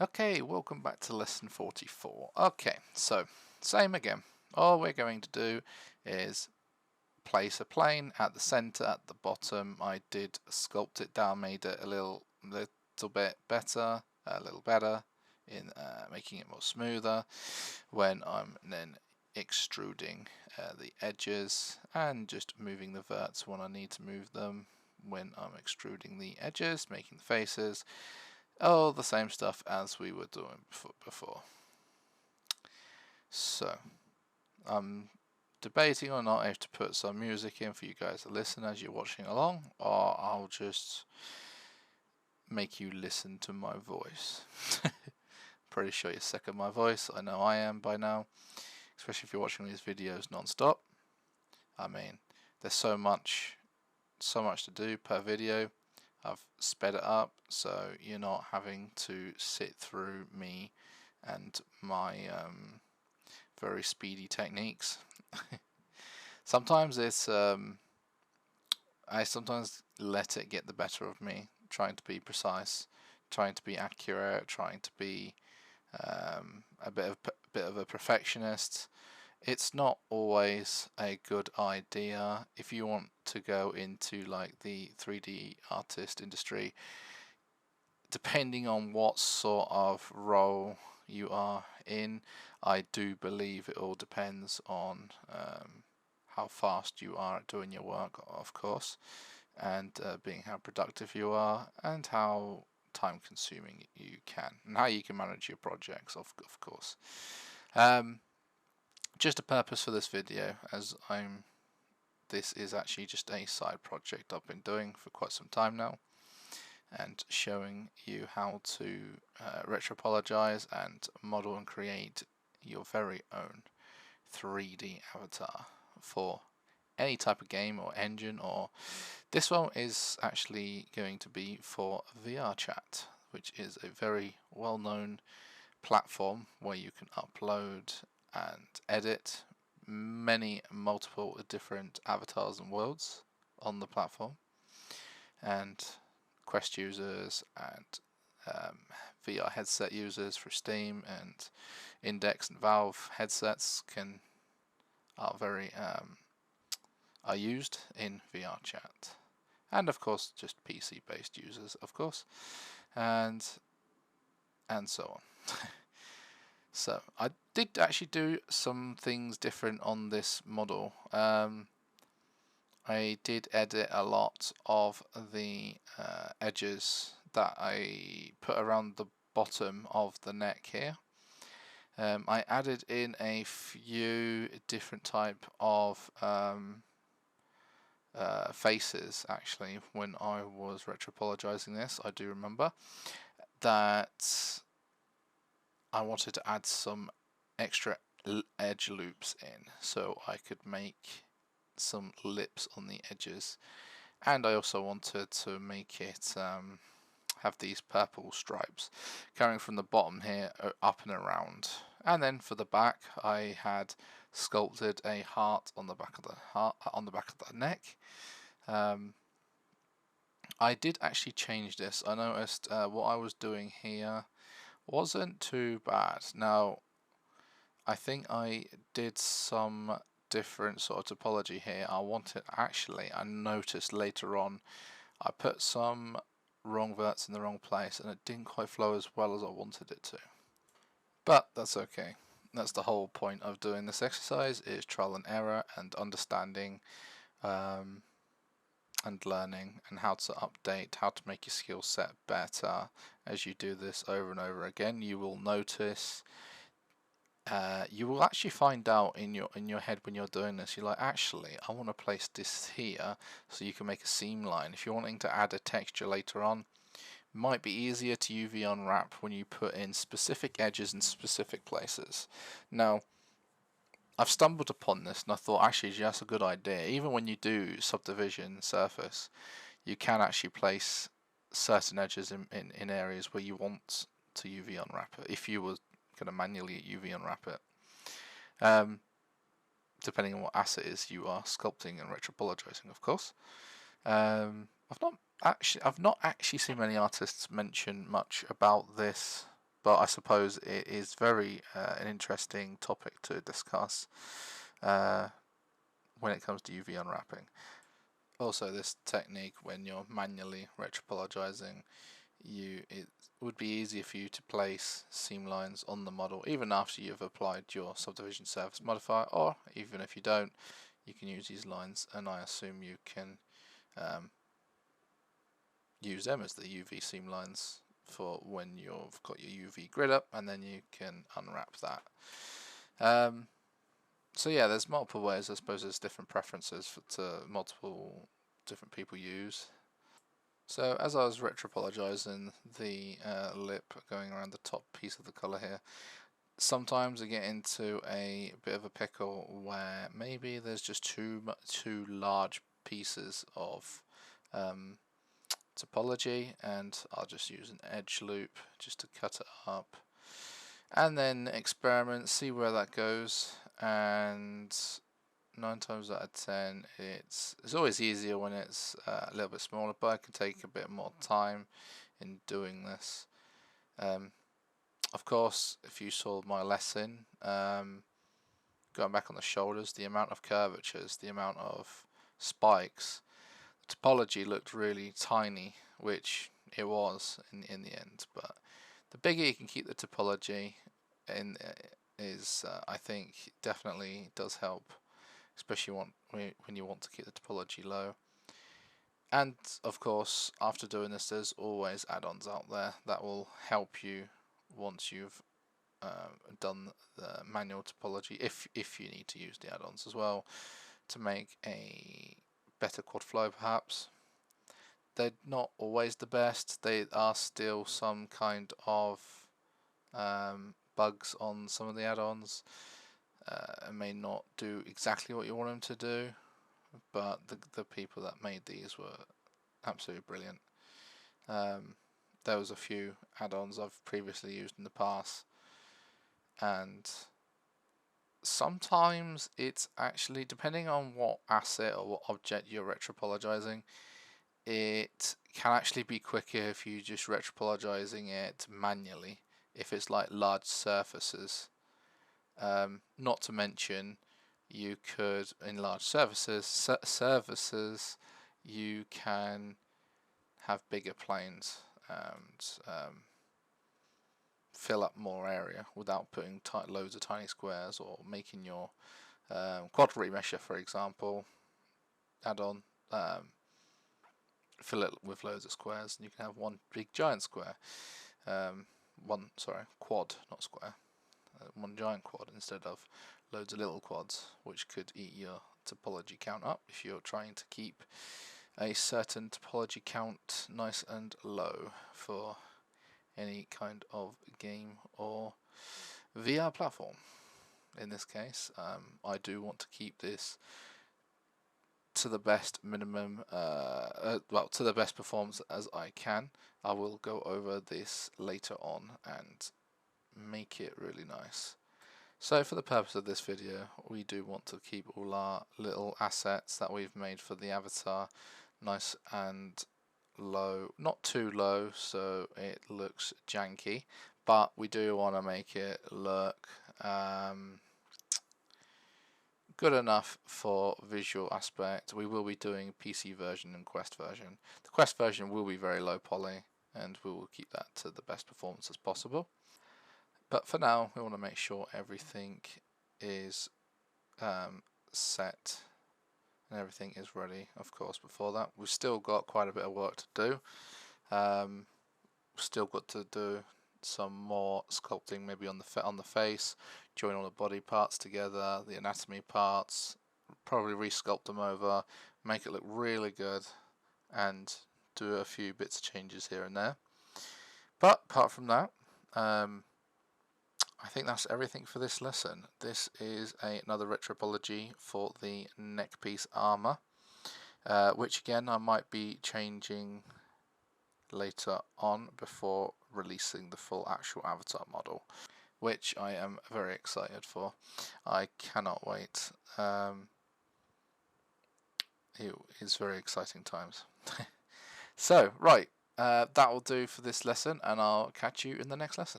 Okay, welcome back to lesson 44. Okay, so same again. All we're going to do is place a plane at the center, at the bottom. I did sculpt it down, made it a little bit better, a little better in making it more smoother when I'm then extruding the edges and just moving the verts when I need to move them when I'm extruding the edges, making the faces. Oh, the same stuff as we were doing before. So, I'm debating or not if to put some music in for you guys to listen as you're watching along, or I'll just make you listen to my voice. Pretty sure you're sick of my voice. I know I am by now, especially if you're watching these videos non-stop. I mean, there's so much to do per video. I've sped it up so you're not having to sit through me and my very speedy techniques. Sometimes it's I sometimes let it get the better of me, trying to be precise, trying to be accurate, trying to be a bit of a perfectionist. It's not always a good idea if you want to go into like the 3D artist industry. Depending on what sort of role you are in, I do believe it all depends on how fast you are at doing your work, of course, and being how productive you are, and how time consuming you can, and how you can manage your projects, of course. Just a purpose for this video, as this is actually just a side project I've been doing for quite some time now, and showing you how to retopologize and model and create your very own 3D avatar for any type of game or engine, or this one is actually going to be for VR chat, which is a very well-known platform where you can upload and edit multiple different avatars and worlds on the platform, and Quest users and VR headset users for Steam and Index and Valve headsets are used in VR chat, and of course just PC based users, of course, and so on. So I did actually do some things different on this model. I did edit a lot of the edges that I put around the bottom of the neck here. I added in a few different type of faces actually when I was retopologizing this. I do remember that I wanted to add some extra edge loops in so I could make some lips on the edges, and I also wanted to make it have these purple stripes going from the bottom here up and around. And then for the back, I had sculpted a heart on the back of the neck. I did actually change this. I noticed what I was doing here wasn't too bad. Now, I think I did some different sort of topology here. I noticed later on, I put some wrong verts in the wrong place and it didn't quite flow as well as I wanted it to. But that's okay. That's the whole point of doing this exercise, is trial and error and understanding and learning, and how to update, how to make your skill set better. As you do this over and over again, you will notice, you will actually find out in your head when you're doing this, you're like, actually I want to place this here, so you can make a seam line. If you're wanting to add a texture later on, it might be easier to UV unwrap when you put in specific edges in specific places. Now, I've stumbled upon this and I thought, actually, that's a good idea. Even when you do subdivision surface, you can actually place certain edges in areas where you want to UV unwrap it, if you were going to manually UV unwrap it, depending on what asset is you are sculpting and retopologizing, of course. I've not actually seen many artists mention much about this but I suppose it is very an interesting topic to discuss when it comes to UV unwrapping. Also, this technique, when you're manually retopologizing, it would be easier for you to place seam lines on the model even after you've applied your subdivision surface modifier, or even if you don't, you can use these lines, and I assume you can use them as the UV seam lines for when you've got your UV grid up, and then you can unwrap that. So yeah, there's multiple ways. I suppose there's different preferences to multiple different people use. So as I was retopologizing the lip going around the top piece of the colour here, sometimes I get into a bit of a pickle where maybe there's just too large pieces of topology, and I'll just use an edge loop just to cut it up and then experiment, see where that goes. And 9 times out of 10 it's always easier when it's a little bit smaller, but I can take a bit more time in doing this. Of course, if you saw my lesson, going back on the shoulders, the amount of curvatures, the amount of spikes, the topology looked really tiny, which it was in the end. But the bigger you can keep the topology in is, I think, definitely does help, especially when you want to keep the topology low. And of course, after doing this, there's always add-ons out there that will help you once you've done the manual topology, if you need to use the add-ons as well to make a better quad flow perhaps. They're not always the best. They are still some kind of bugs on some of the add-ons. It may not do exactly what you want them to do, but the people that made these were absolutely brilliant. There was a few add-ons I've previously used in the past, and sometimes it's actually, depending on what asset or what object you're retopologizing, it can actually be quicker if you just retopologizing it manually, if it's like large surfaces. Not to mention, you could, in large surfaces, you can have bigger planes and fill up more area without putting loads of tiny squares, or making your quad remesher, for example, add-on, fill it with loads of squares, and you can have one big giant square. Quad, not square. One giant quad instead of loads of little quads, which could eat your topology count up if you're trying to keep a certain topology count nice and low for any kind of game or VR platform. In this case, I do want to keep this to the best minimum, to the best performance as I can. I will go over this later on and make it really nice. So for the purpose of this video, we do want to keep all our little assets that we've made for the avatar nice and low, not too low so it looks janky, but we do want to make it look good enough for visual aspect. We will be doing PC version and Quest version. The Quest version will be very low poly, and we will keep that to the best performance as possible. But for now, we want to make sure everything is set and everything is ready. Of course, before that, we've still got quite a bit of work to do. We've still got to do some more sculpting, maybe on the face, join all the body parts together, the anatomy parts, probably resculpt them over, make it look really good, and do a few bits of changes here and there. But apart from that, I think that's everything for this lesson. This is another retopology for the neck piece armor, which again I might be changing later on before releasing the full actual avatar model, which I am very excited for. I cannot wait. It is very exciting times. So, right, that will do for this lesson, and I'll catch you in the next lesson.